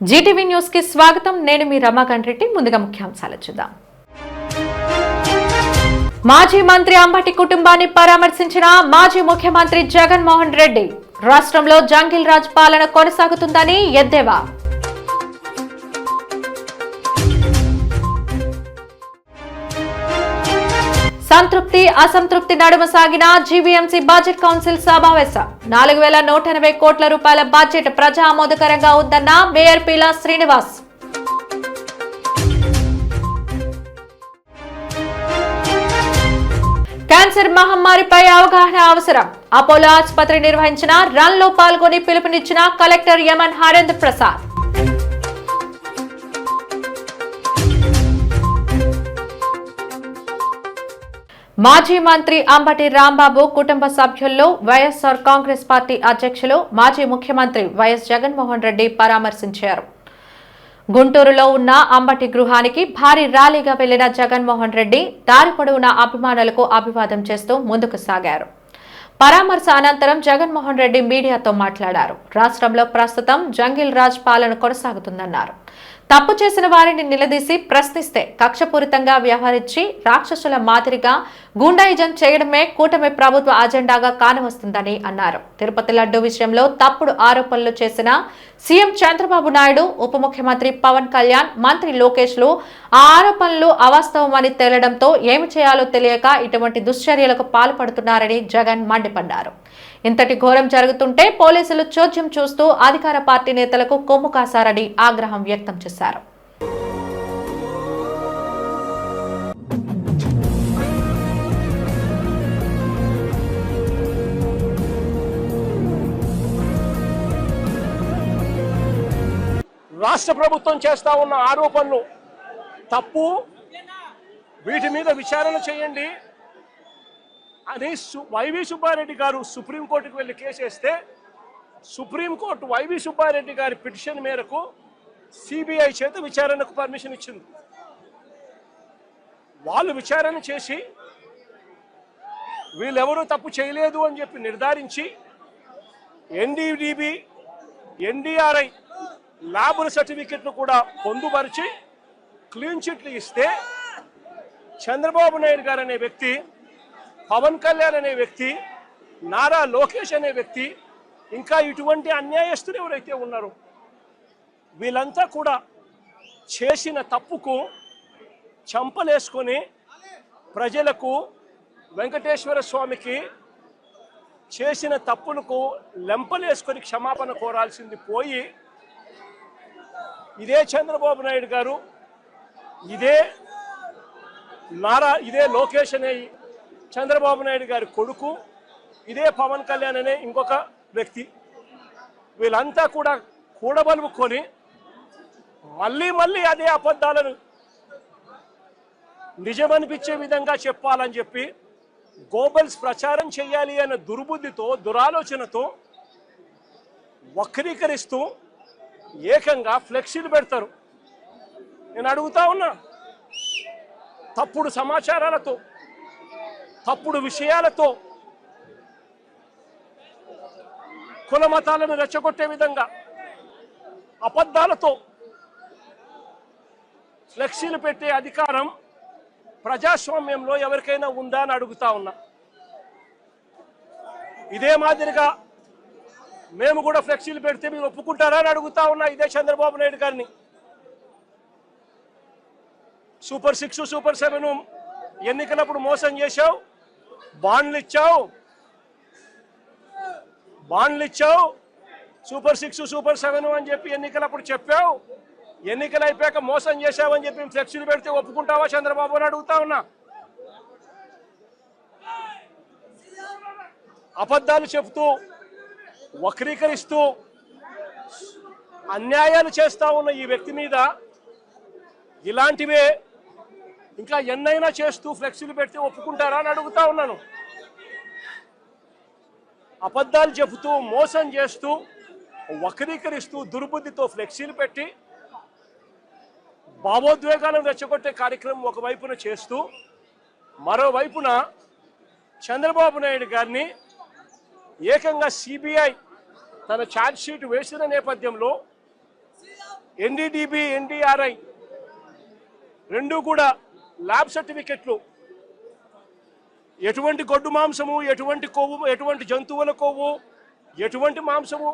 Zee TV news కి స్వాగతం. నేను మీ రమాకాంత్ రెడ్డి. ముందుగా ముఖ్యాంశాలు చూద్దాం. మాజీ మంత్రి అంబటి కుటుంబాన్ని పరామర్శించిన మాజీ ముఖ్యమంత్రి జగన్మోహన్ రెడ్డి. రాష్ట్రంలో జంగిల్ రాజ్ పాలన కొనసాగుతుందని ఎద్దేవా. సంతృప్తి అసంతృప్తి నడుమ సాగిన జీవీఎంసీ బడ్జెట్ కౌన్సిల్ సమావేశం. 4180 కోట్ల రూపాయల బడ్జెట్ ప్రజా ఆమోదకరంగా ఉందన్న మేయర్ పీలా శ్రీనివాస్. క్యాన్సర్ మహమ్మారిపై అవగాహన అవసరం. అపోలో ఆసుపత్రి నిర్వహించిన రన్ లో పాల్గొని పిలుపునిచ్చిన కలెక్టర్ యమన్ హరేంద్ర ప్రసాద్. మాజీ మంత్రి అంబటి రాంబాబు కుటుంబ సభ్యుల్లో వైఎస్ఆర్ కాంగ్రెస్ పార్టీ అధ్యక్షులు మాజీ ముఖ్యమంత్రి వైఎస్ జగన్మోహన్ రెడ్డి పరామర్శించారు. గుంటూరులో ఉన్న అంబటి గృహానికి భారీ ర్యాలీగా వెళ్లిన జగన్మోహన్ రెడ్డి దారి పొడవునా అభిమానులకు అభివాదం చేస్తూ ముందుకు సాగారు. పరామర్శ అనంతరం జగన్మోహన్ రెడ్డి మీడియాతో మాట్లాడారు. రాష్ట్రంలో ప్రస్తుతం జంగిల్ రాజ్ పాలన కొనసాగుతుందన్నారు. తప్పు చేసిన వారిని నిలదీసి ప్రశ్నిస్తే కక్షపూరితంగా వ్యవహరించి రాక్షసుల మాదిరిగా గూండాయిజం చేయడమే కూటమి ప్రభుత్వ అజెండాగా కానవస్తుందని అన్నారు. తిరుపతి లడ్డూ విషయంలో తప్పుడు ఆరోపణలు చేసిన సీఎం చంద్రబాబు నాయుడు, ఉప ముఖ్యమంత్రి పవన్ కళ్యాణ్, మంత్రి లోకేష్ లు ఆ ఆరోపణలు అవాస్తవమని తేలడంతో ఏమి చేయాలో తెలియక ఇటువంటి దుశ్చర్యలకు పాల్పడుతున్నారని జగన్ మండిపడ్డారు. ఇంతటి ఘోరం జరుగుతుంటే పోలీసులు చోద్యం చూస్తూ అధికార పార్టీ నేతలకు కొమ్ము కాశారని ఆగ్రహం వ్యక్తం చేశారు. రాష్ట్ర ప్రభుత్వం చేస్తా ఉన్న ఆరోపణలు తప్పు, వీటి మీద విచారణ చేయండి అని వైవి సుబ్బారెడ్డి గారు సుప్రీంకోర్టుకు వెళ్ళి కేసు వేస్తే సుప్రీంకోర్టు వైవి సుబ్బారెడ్డి గారి పిటిషన్ మేరకు సిబిఐ చేత విచారణకు పర్మిషన్ ఇచ్చింది. వాళ్ళు విచారణ చేసి వీళ్ళెవరూ తప్పు చేయలేదు అని చెప్పి నిర్ధారించి ఎన్డీడీబీ, ఎన్డీఆర్ఐ ల్యాబుల సర్టిఫికెట్ను కూడా పొందుపరిచి క్లీన్ చిట్లు ఇస్తే చంద్రబాబు నాయుడు గారు అనే వ్యక్తి, పవన్ కళ్యాణ్ అనే వ్యక్తి, నారా లోకేష్ అనే వ్యక్తి, ఇంకా ఇటువంటి అన్యాయస్తులు ఎవరైతే ఉన్నారో వీళ్ళంతా కూడా చేసిన తప్పుకు చంపలేసుకొని ప్రజలకు, వెంకటేశ్వర స్వామికి చేసిన తప్పులకు లెంపలేసుకొని క్షమాపణ కోరాల్సింది పోయి ఇదే చంద్రబాబు నాయుడు గారు, ఇదే లోకేష్ అనే చంద్రబాబు నాయుడు గారి కొడుకు, ఇదే పవన్ కళ్యాణ్ అనే ఇంకొక వ్యక్తి, వీళ్ళంతా కూడా కూడబలుపుకొని మళ్ళీ అదే అబద్ధాలను నిజమనిపించే విధంగా చెప్పాలని చెప్పి గోబల్స్ ప్రచారం చేయాలి అన్న దుర్బుద్ధితో, దురాలోచనతో వక్రీకరిస్తూ ఏకంగా ఫ్లెక్సీలు పెడతారు. నేను అడుగుతా ఉన్నా, తప్పుడు సమాచారాలతో, తప్పుడు విషయాలతో కుల మతాలను రెచ్చగొట్టే విధంగా అబద్ధాలతో ఫ్లెక్సీలు పెట్టే అధికారం ప్రజాస్వామ్యంలో ఎవరికైనా ఉందా అని అడుగుతా ఉన్నా. ఇదే మాదిరిగా మేము కూడా ఫ్లెక్సీలు పెడితే మీరు ఒప్పుకుంటారా అని అడుగుతా ఉన్నా ఇదే చంద్రబాబు నాయుడు గారిని. సూపర్ 6, సూపర్ 7 ఎన్నికలప్పుడు మోసం చేశావు, బాండ్లు ఇచ్చావు, సూపర్ 6, సూపర్ 7 అని చెప్పి ఎన్నికలప్పుడు చెప్పావు. ఎన్నికలు అయిపోయాక మోసం చేశావని చెప్పి ఫ్లెక్సీలు పెడితే ఒప్పుకుంటావా చంద్రబాబు అని అడుగుతా ఉన్నా. అబద్ధాలు చెబుతూ, వక్రీకరిస్తూ అన్యాయాలు చేస్తా ఉన్న ఈ వ్యక్తి మీద ఇలాంటివే ఇంకా ఎన్నైనా చేస్తూ ఫ్లెక్సీలు పెడితే ఒప్పుకుంటారా అని అడుగుతా ఉన్నాను. అబద్ధాలు చెబుతూ, మోసం చేస్తూ, వక్రీకరిస్తూ, దుర్బుద్ధితో ఫ్లెక్సీలు పెట్టి భావోద్వేగాలను రెచ్చగొట్టే కార్యక్రమం ఒకవైపున చేస్తూ మరోవైపున చంద్రబాబు నాయుడు గారిని ఏకంగా సిబిఐ తన ఛార్జ్ షీట్ వేసిన నేపథ్యంలో ఎన్డీడీబీ ఎన్డీఆర్ఐ రెండు కూడా ల్యాబ్ సర్టిఫికెట్లు ఎటువంటి గొడ్డు మాంసము, ఎటువంటి కొవ్వు, ఎటువంటి జంతువుల కొవ్వు, ఎటువంటి మాంసము,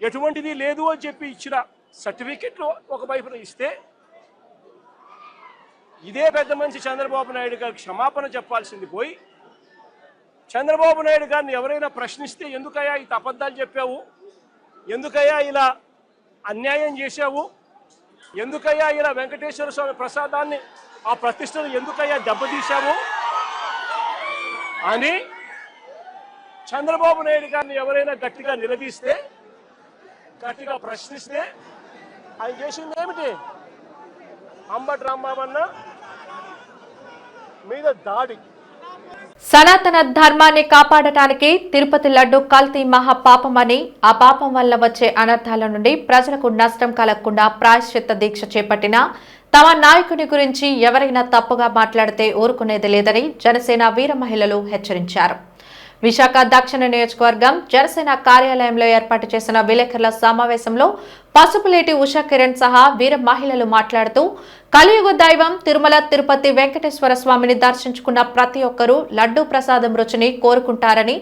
ఎటువంటిది లేదు అని చెప్పి ఇచ్చిన సర్టిఫికెట్లు ఒక వైపున ఇస్తే, ఇదే పెద్ద మనిషి చంద్రబాబు నాయుడు గారికి క్షమాపణ చెప్పాల్సింది పోయి చంద్రబాబు నాయుడు గారిని ఎవరైనా ప్రశ్నిస్తే ఎందుకయ్యా ఈ అబద్ధాలు చెప్పావు, ఎందుకయ్యా ఇలా అన్యాయం చేశావు, ఎందుకయ్యా ఇలా వెంకటేశ్వర స్వామి ప్రసాదాన్ని ఆ ప్రతిష్టను ఎందుకయ్యా దెబ్బతీశావు అని చంద్రబాబు నాయుడు గారిని ఎవరైనా గట్టిగా నిలదీస్తే, గట్టిగా ప్రశ్నిస్తే ఆయన చేసింది ఏమిటి? అంబటి రాంబాబన్న మీద దాడి. సనాతన ధర్మాన్ని కాపాడటానికి తిరుపతి లడ్డు కల్తీ మహా పాపమని, ఆ పాపం వల్ల వచ్చే అనర్థాల నుండి ప్రజలకు నష్టం కలగకుండా ప్రాయశ్చిత్త దీక్ష చేపట్టిన తమ నాయకుని గురించి ఎవరైనా తప్పుగా మాట్లాడితే ఊరుకునేది లేదని జనసేన వీర మహిళలు హెచ్చరించారు. విశాఖ దక్షిణ నియోజకవర్గం జనసేన కార్యాలయంలో ఏర్పాటు చేసిన విలేకరుల సమావేశంలో పసుపులేటి ఉషా కిరణ్ సహా వీర మహిళలు మాట్లాడుతూ, కలియుగ దైవం తిరుమల తిరుపతి వెంకటేశ్వర స్వామిని దర్శించుకున్న ప్రతి ఒక్కరూ లడ్డూ ప్రసాదం రుచిని కోరుకుంటారని,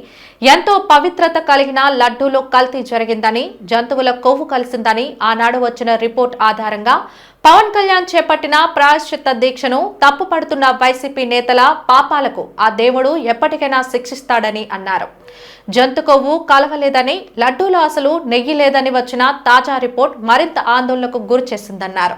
ఎంతో పవిత్రత కలిగిన లడ్డూలో కల్తీ జరిగిందని, జంతువుల కొవ్వు కలిసిందని ఆనాడు వచ్చిన రిపోర్ట్ ఆధారంగా పవన్ కళ్యాణ్ చేపట్టిన ప్రాయశ్చిత్త దీక్షను తప్పుపడుతున్న వైసీపీ నేతల పాపాలకు ఆ దేవుడు ఎప్పటికైనా శిక్షిస్తాడని అన్నారు. జంతు కొవ్వు కలవలేదని, లడ్డూలో అసలు నెయ్యి లేదని వచ్చిన తాజా రిపోర్ట్ మరింత ఆందోళనకు గురి చేసిందన్నారు.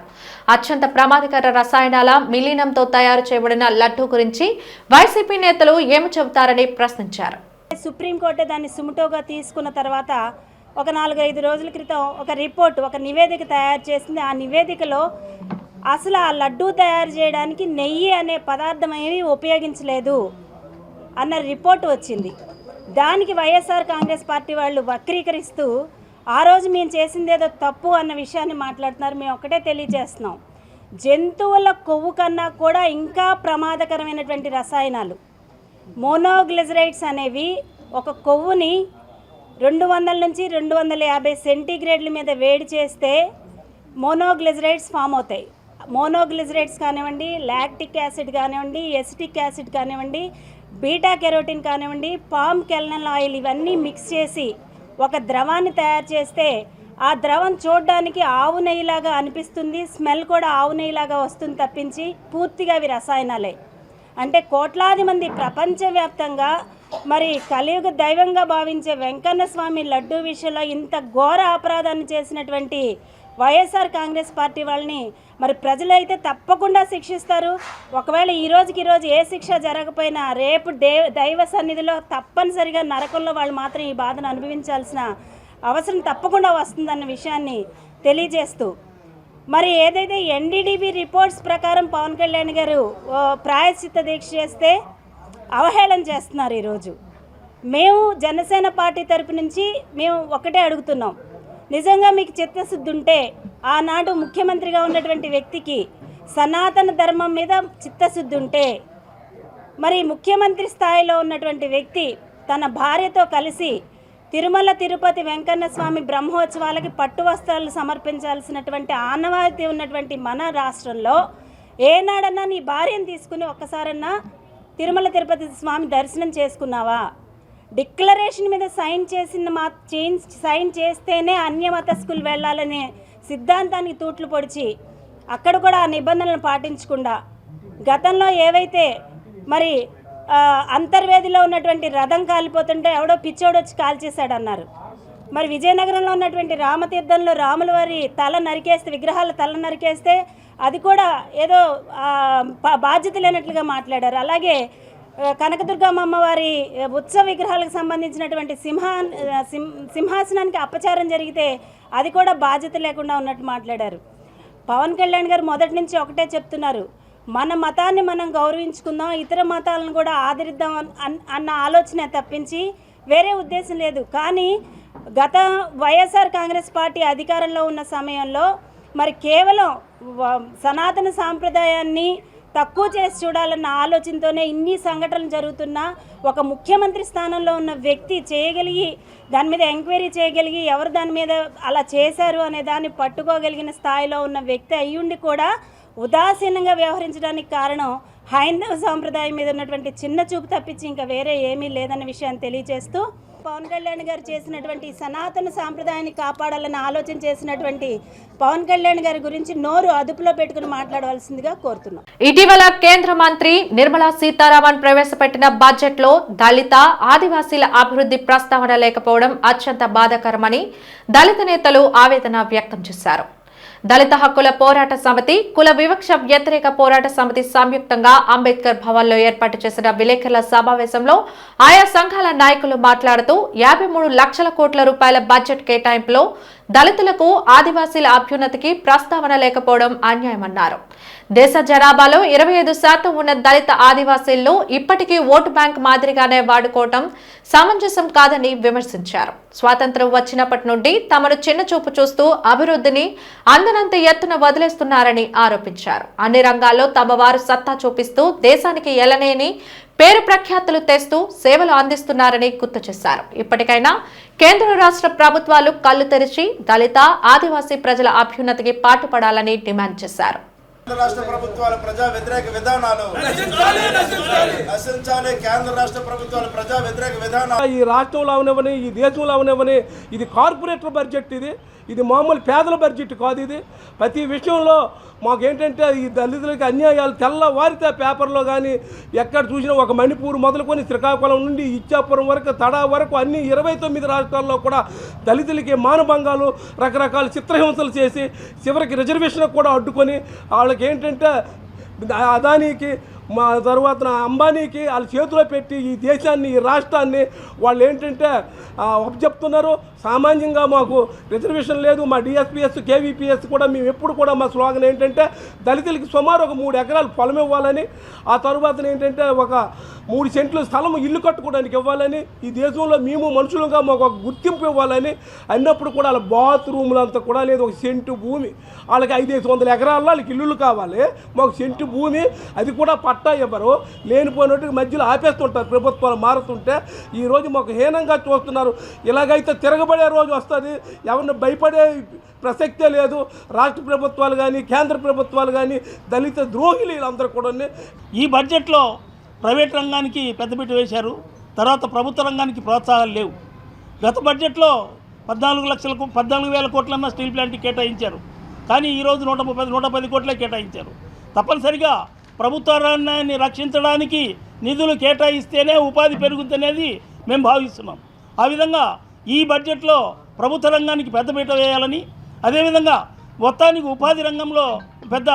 అత్యంత ప్రమాదకర రసాయనాల మిలీనంతో తయారు చేయబడిన లడ్డూ గురించి వైసీపీ నేతలు ఏమి చెబుతారని ప్రశ్నించారు. సుప్రీంకోర్టు దాన్ని సుముటోగా తీసుకున్న తర్వాత ఒక 4-5 రోజుల క్రితం ఒక రిపోర్ట్, ఒక నివేదిక తయారు చేసింది. ఆ నివేదికలో అసలు ఆ లడ్డూ తయారు చేయడానికి నెయ్యి అనే పదార్థం ఏమీ ఉపయోగించలేదు అన్న రిపోర్ట్ వచ్చింది. దానికి వైఎస్ఆర్ కాంగ్రెస్ పార్టీ వాళ్ళు వక్రీకరిస్తూ ఆ రోజు మేము చేసిందేదో తప్పు అన్న విషయాన్ని మాట్లాడుతున్నారు. మేము ఒకటే తెలియజేస్తున్నాం, జంతువుల కొవ్వు కన్నా కూడా ఇంకా ప్రమాదకరమైనటువంటి రసాయనాలు మోనోగ్లిజరైడ్స్ అనేవి ఒక కొవ్వుని 200 నుంచి 250 సెంటీగ్రేడ్ల మీద వేడి చేస్తే మోనోగ్లిజరైడ్స్ ఫామ్ అవుతాయి. మోనోగ్లిజరైడ్స్ కానివ్వండి, లాక్టిక్ యాసిడ్ కానివ్వండి, ఎసిటిక్ యాసిడ్ కానివ్వండి, బీటా కెరోటిన్ కానివ్వండి, పామ్ కెర్నల్ ఆయిల్, ఇవన్నీ మిక్స్ చేసి ఒక ద్రవాన్ని తయారు చేస్తే ఆ ద్రవం చూడడానికి ఆవు నెయ్యిలాగా అనిపిస్తుంది, స్మెల్ కూడా ఆవు నెయ్యిలాగా వస్తుంది తప్పించి పూర్తిగా అవి రసాయనాలే. అంటే కోట్లాది మంది ప్రపంచవ్యాప్తంగా మరి కలియుగ దైవంగా భావించే వెంకన్న స్వామి లడ్డూ విషయంలో ఇంత ఘోర అపరాధాన్ని చేసినటువంటి వైఎస్ఆర్ కాంగ్రెస్ పార్టీ వాళ్ళని మరి ప్రజలైతే తప్పకుండా శిక్షిస్తారు. ఒకవేళ ఈ రోజుకి ఏ శిక్ష జరగకపోయినా రేపు దైవ సన్నిధిలో తప్పనిసరిగా నరకంలో వాళ్ళు మాత్రం ఈ బాధను అనుభవించాల్సిన అవసరం తప్పకుండా వస్తుందన్న విషయాన్ని తెలియజేస్తూ, మరి ఏదైతే ఎన్డీడీబీ రిపోర్ట్స్ ప్రకారం పవన్ కళ్యాణ్ గారు ప్రాయశ్చిత్త దీక్ష చేస్తే అవహేళన చేస్తున్నారు. ఈరోజు మేము జనసేన పార్టీ తరపు నుంచి మేము ఒకటే అడుగుతున్నాం, నిజంగా మీకు చిత్తశుద్ధి ఉంటే ఆనాడు ముఖ్యమంత్రిగా ఉన్నటువంటి వ్యక్తికి సనాతన ధర్మం మీద చిత్తశుద్ధి ఉంటే మరి ముఖ్యమంత్రి స్థాయిలో ఉన్నటువంటి వ్యక్తి తన భార్యతో కలిసి తిరుమల తిరుపతి వెంకన్న స్వామి బ్రహ్మోత్సవాలకి పట్టు వస్త్రాలు సమర్పించాల్సినటువంటి ఆనవాయితీ ఉన్నటువంటి మన రాష్ట్రంలో ఏనాడన్నా నీ భార్యను తీసుకుని ఒక్కసారన్నా తిరుమల తిరుపతి స్వామి దర్శనం చేసుకున్నావా? డిక్లరేషన్ మీద సైన్ చేస్తేనే అన్యమతస్కులు వెళ్ళాలనే సిద్ధాంతానికి తూట్లు పొడిచి అక్కడ కూడా ఆ నిబంధనలను పాటించకుండా గతంలో ఏవైతే మరి అంతర్వేదిలో ఉన్నటువంటి రథం కాలిపోతుంటే ఎవడో పిచ్చోడు వచ్చి కాల్చేశాడన్నారు. మరి విజయనగరంలో ఉన్నటువంటి రామతీర్థంలో రాముల వారి తల నరికేస్తే, విగ్రహాల తల నరికేస్తే అది కూడా ఏదో బాధ్యత లేనట్లుగా మాట్లాడారు. అలాగే కనకదుర్గమ్మ అమ్మవారి ఉత్సవ విగ్రహాలకు సంబంధించినటువంటి సింహాసనానికి అపచారం జరిగితే అది కూడా బాధ్యత లేకుండా ఉన్నట్టు మాట్లాడారు. పవన్ కళ్యాణ్ గారు మొదటి నుంచి ఒకటే చెప్తున్నారు, మన మతాన్ని మనం గౌరవించుకుందాం, ఇతర మతాలను కూడా ఆదరిద్దాం అన్న ఆలోచన తప్పించి వేరే ఉద్దేశం లేదు. కానీ గత వైఎస్ఆర్ కాంగ్రెస్ పార్టీ అధికారంలో ఉన్న సమయంలో మరి కేవలం సనాతన సాంప్రదాయాన్ని తక్కువ చేసి చూడాలన్న ఆలోచనతోనే ఇన్ని సంఘటనలు జరుగుతున్నా ఒక ముఖ్యమంత్రి స్థానంలో ఉన్న వ్యక్తి చేయగలిగి దాని మీద ఎంక్వైరీ చేయగలిగి ఎవరు దాని మీద అలా చేశారు అనే దాన్ని పట్టుకోగలిగిన స్థాయిలో ఉన్న వ్యక్తి అయ్యుండి కూడా ఉదాసీనంగా వ్యవహరించడానికి కారణం హైందవ సాంప్రదాయం మీద ఉన్నటువంటి చిన్న చూపు తప్పించి ఇంకా వేరే ఏమీ లేదన్న విషయాన్ని తెలియజేస్తూ పవన్ కళ్యాణ్ గారు చేసినటువంటి సనాతన సాంప్రదాయాన్ని కాపాడాలని ఆలోచన చేసినటువంటి పవన్ కళ్యాణ్ గారి గురించి నోరు అదుపులో పెట్టుకుని మాట్లాడవలసిందిగా కోరుతున్నాం. ఇటీవల కేంద్ర మంత్రి నిర్మలా సీతారామన్ ప్రవేశపెట్టిన బడ్జెట్ లో దళిత ఆదివాసీల అభివృద్ధి ప్రస్తావన లేకపోవడం అత్యంత బాధాకరమని దళిత నేతలు ఆవేదన వ్యక్తం చేశారు. దళిత హక్కుల పోరాట సమితి, కుల వివక్ష వ్యతిరేక పోరాట సమితి సంయుక్తంగా అంబేద్కర్ భవన్ లో ఏర్పాటు చేసిన విలేకరుల సమావేశంలో ఆయా సంఘాల నాయకులు మాట్లాడుతూ 53 లక్షల కోట్ల రూపాయల బడ్జెట్ కేటాయింపులో దళితులకు ఆదివాసీల అభ్యున్నతికి ప్రస్తావన లేకపోవడం అన్యాయమన్నారు. దేశ జనాభాలో 25% ఉన్న దళిత ఆదివాసీలను ఇప్పటికీ ఓటు బ్యాంక్ మాదిరిగానే వాడుకోవడం సమంజసం కాదని విమర్శించారు. స్వాతంత్ర్యం వచ్చినప్పటి నుండి తమను చిన్నచూపు చూస్తూ అభివృద్ధిని అందనంత ఎత్తున వదిలేస్తున్నారని ఆరోపించారు. అన్ని రంగాల్లో తమ వారు సత్తా చూపిస్తూ దేశానికి ఎలనేని పేరు ప్రఖ్యాతులు తెస్తూ సేవలు అందిస్తున్నారని గుర్తు చేశారు. ఇప్పటికైనా కేంద్ర రాష్ట్ర ప్రభుత్వాలు కళ్లు తెరిచి దళిత ఆదివాసీ ప్రజల అభ్యున్నతికి పాటుపడాలని డిమాండ్ చేశారు. రాష్ట్ర ప్రభుత్వాల ప్రజా వ్యతిరేక విధానాలు నశించాలి. కేంద్ర రాష్ట్ర ప్రభుత్వాల ప్రజా వ్యతిరేక విధానాలు ఈ రాష్ట్రంలో అవనివ్వని, ఈ దేశంలో అవనివ్వని, ఇది కార్పొరేటర్ బడ్జెట్, ఇది మామూలు పేదల బడ్జెట్ కాదు. ఇది ప్రతి విషయంలో మాకేంటంటే ఈ దళితులకి అన్యాయాలు తెల్లవారితే పేపర్లో కానీ ఎక్కడ చూసినా ఒక మణిపూర్ మొదలుకొని శ్రీకాకుళం నుండి ఇచ్చాపురం వరకు తడా వరకు అన్ని 29 రాష్ట్రాల్లో కూడా దళితులకి మానభంగాలు, రకరకాల చిత్రహింసలు చేసి చివరికి రిజర్వేషన్ కూడా అడ్డుకొని వాళ్ళకి ఏంటంటే అదానీకి మా తర్వాత అంబానీకి వాళ్ళ చేతిలో పెట్టి ఈ దేశాన్ని, ఈ రాష్ట్రాన్ని వాళ్ళు ఏంటంటే చెప్తున్నారు. సామాన్యంగా మాకు రిజర్వేషన్ లేదు, మా డిఎస్పిఎస్, కేవీపీఎస్ కూడా మేము ఎప్పుడు కూడా మా స్లోగన్ ఏంటంటే దళితులకి సుమారు ఒక 3 ఎకరాలు పొలం ఇవ్వాలని, ఆ తర్వాత ఏంటంటే ఒక 3 సెంట్లు స్థలం ఇల్లు కట్టుకోవడానికి ఇవ్వాలని, ఈ దేశంలో మేము మనుషులుగా మాకు ఒక గుర్తింపు ఇవ్వాలని అన్నప్పుడు కూడా వాళ్ళ బాత్రూములంతా కూడా లేదు. ఒక సెంటు భూమి వాళ్ళకి 500 ఎకరాల్లో వాళ్ళకి ఇల్లులు కావాలి, మాకు సెంటు భూమి అది కూడా పట్టా ఇవ్వరు. లేనిపోయినట్టు మధ్యలో ఆపేస్తుంటారు ప్రభుత్వాలు మారుతుంటే. ఈరోజు మాకు హీనంగా చూస్తున్నారు. ఇలాగైతే తిరగబడే రోజు వస్తుంది. ఎవరిని భయపడే ప్రసక్తే లేదు. రాష్ట్ర ప్రభుత్వాలు కానీ కేంద్ర ప్రభుత్వాలు కానీ దళిత ద్రోహులు వీళ్ళందరూ కూడా. ఈ బడ్జెట్లో ప్రైవేట్ రంగానికి పెద్దపీట వేశారు. తర్వాత ప్రభుత్వ రంగానికి ప్రోత్సాహాలు లేవు. గత బడ్జెట్లో 14,000 కోట్లన్న స్టీల్ ప్లాంట్కి కేటాయించారు. కానీ ఈరోజు 110 కోట్లే కేటాయించారు. తప్పనిసరిగా ప్రభుత్వ రంగాన్ని రక్షించడానికి నిధులు కేటాయిస్తేనే ఉపాధి పెరుగుతుందనేది మేము భావిస్తున్నాం. ఆ విధంగా ఈ బడ్జెట్లో ప్రభుత్వ రంగానికి పెద్దపీట వేయాలని, అదేవిధంగా మొత్తానికి ఉపాధి రంగంలో పెద్ద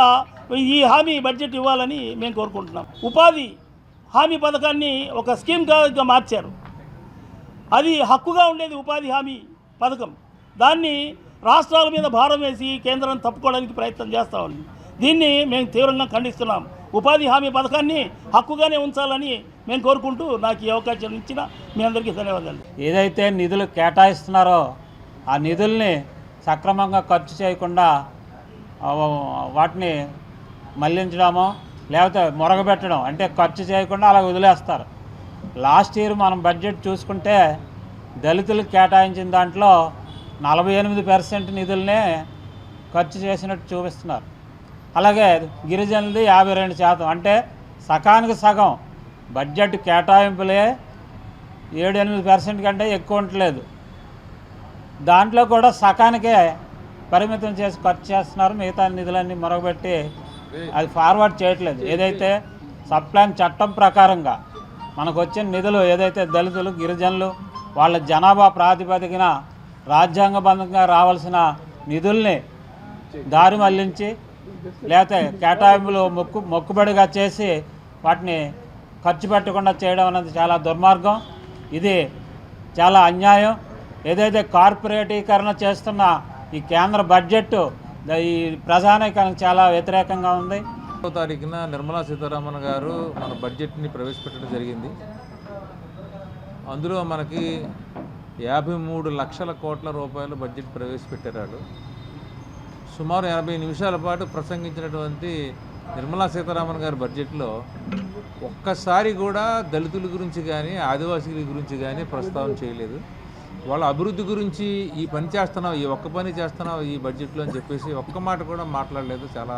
ఈ హామీ బడ్జెట్ ఇవ్వాలని మేము కోరుకుంటున్నాం. ఉపాధి హామీ పథకాన్ని ఒక స్కీమ్గా మార్చారు. అది హక్కుగా ఉండేది ఉపాధి హామీ పథకం. దాన్ని రాష్ట్రాల మీద భారం వేసి కేంద్రం తప్పుకోవడానికి ప్రయత్నం చేస్తూ ఉంది. దీన్ని మేము తీవ్రంగా ఖండిస్తున్నాం. ఉపాధి హామీ పథకాన్ని హక్కుగానే ఉంచాలని మేము కోరుకుంటూ నాకు ఈ అవకాశం ఇచ్చిన మీ అందరికీ ధన్యవాదాలు. ఏదైతే నిధులు కేటాయిస్తున్నారో ఆ నిధుల్ని సక్రమంగా ఖర్చు చేయకుండా వాటిని మళ్లించడమో లేకపోతే మొరగబెట్టడం, అంటే ఖర్చు చేయకుండా అలా వదిలేస్తారు. లాస్ట్ ఇయర్ మనం బడ్జెట్ చూసుకుంటే దళితులకు కేటాయించిన దాంట్లో 48% నిధులనే ఖర్చు చేసినట్టు చూపిస్తున్నారు. అలాగే గిరిజనులది 52%, అంటే సకానికి సగం బడ్జెట్ కేటాయింపులే 7-8% కంటే ఎక్కువ ఉండలేదు. దాంట్లో కూడా సకానికే పరిమితం చేసి ఖర్చు చేస్తున్నారు. మిగతా నిధులన్నీ మొరగబెట్టి అది ఫార్వర్డ్ చేయట్లేదు. ఏదైతే సబ్ ప్లాన్ చట్టం ప్రకారంగా మనకు వచ్చిన నిధులు ఏదైతే దళితులు, గిరిజనులు వాళ్ళ జనాభా ప్రాతిపదికన రాజ్యాంగబద్ధంగా రావాల్సిన నిధుల్ని దారి మళ్లించి లేకపోతే కేటాయింపులు మొక్కుబడిగా చేసి వాటిని ఖర్చు పెట్టకుండా చేయడం అనేది చాలా దుర్మార్గం. ఇది చాలా అన్యాయం. ఏదైతే కార్పొరేటీకరణ చేస్తున్న ఈ కేంద్ర బడ్జెట్ ఈ ప్రజానీకానికి చాలా వ్యతిరేకంగా ఉంది. 1వ తారీఖున నిర్మలా సీతారామన్ గారు మన బడ్జెట్ని ప్రవేశపెట్టడం జరిగింది. అందులో మనకి 53 లక్షల కోట్ల రూపాయల బడ్జెట్ ప్రవేశపెట్టారు. సుమారు 80 నిమిషాల పాటు ప్రసంగించినటువంటి నిర్మలా సీతారామన్ గారి బడ్జెట్లో ఒక్కసారి కూడా దళితుల గురించి కానీ ఆదివాసీల గురించి కానీ ప్రస్తావన చేయలేదు. వాళ్ళ అభివృద్ధి గురించి ఈ పని చేస్తున్నావు, ఈ ఒక్క పని చేస్తున్నావు ఈ బడ్జెట్లో అని చెప్పేసి ఒక్క మాట కూడా మాట్లాడలేదు. చాలా